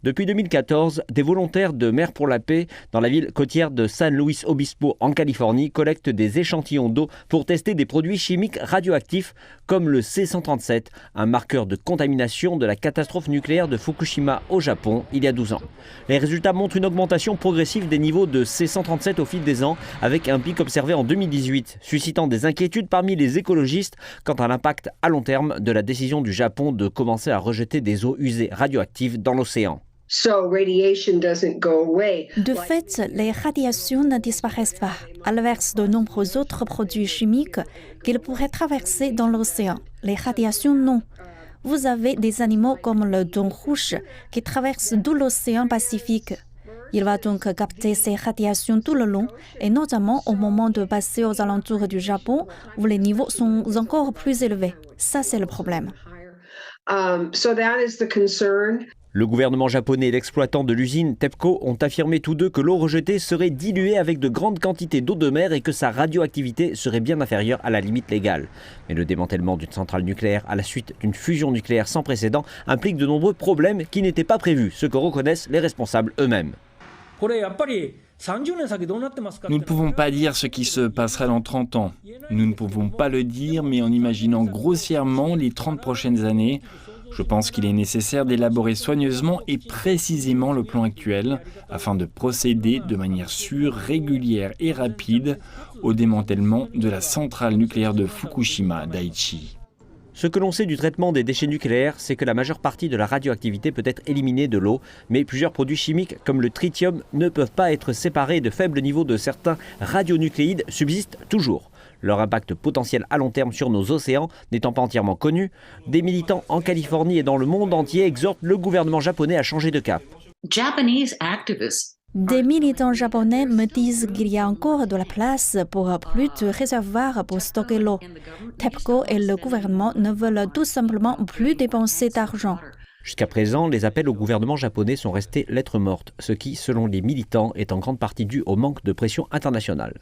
Depuis 2014, des volontaires de Mer pour la Paix dans la ville côtière de San Luis Obispo en Californie collectent des échantillons d'eau pour tester des produits chimiques radioactifs comme le C-137, un marqueur de contamination de la catastrophe nucléaire de Fukushima au Japon il y a 12 ans. Les résultats montrent une augmentation progressive des niveaux de C-137 au fil des ans avec un pic observé en 2018, suscitant des inquiétudes parmi les écologistes quant à l'impact à long terme de la décision du Japon de commencer à rejeter des eaux usées radioactives dans l'océan. De fait, les radiations ne disparaissent pas, à l'inverse de nombreux autres produits chimiques qu'ils pourraient traverser dans l'océan. Les radiations, non. Vous avez des animaux comme le thon rouge qui traversent tout l'océan Pacifique. Il va donc capter ces radiations tout le long, et notamment au moment de passer aux alentours du Japon, où les niveaux sont encore plus élevés. Ça, c'est le problème. Le gouvernement japonais et l'exploitant de l'usine TEPCO ont affirmé tous deux que l'eau rejetée serait diluée avec de grandes quantités d'eau de mer et que sa radioactivité serait bien inférieure à la limite légale. Mais le démantèlement d'une centrale nucléaire à la suite d'une fusion nucléaire sans précédent implique de nombreux problèmes qui n'étaient pas prévus, ce que reconnaissent les responsables eux-mêmes. Nous ne pouvons pas dire ce qui se passera dans 30 ans. Nous ne pouvons pas le dire, mais en imaginant grossièrement les 30 prochaines années, je pense qu'il est nécessaire d'élaborer soigneusement et précisément le plan actuel afin de procéder de manière sûre, régulière et rapide au démantèlement de la centrale nucléaire de Fukushima Daiichi. Ce que l'on sait du traitement des déchets nucléaires, c'est que la majeure partie de la radioactivité peut être éliminée de l'eau, mais plusieurs produits chimiques comme le tritium ne peuvent pas être séparés et de faibles niveaux de certains radionucléides subsistent toujours. Leur impact potentiel à long terme sur nos océans n'étant pas entièrement connu, des militants en Californie et dans le monde entier exhortent le gouvernement japonais à changer de cap. Des militants japonais me disent qu'il y a encore de la place pour plus de réservoirs pour stocker l'eau. TEPCO et le gouvernement ne veulent tout simplement plus dépenser d'argent. Jusqu'à présent, les appels au gouvernement japonais sont restés lettre morte, ce qui, selon les militants, est en grande partie dû au manque de pression internationale.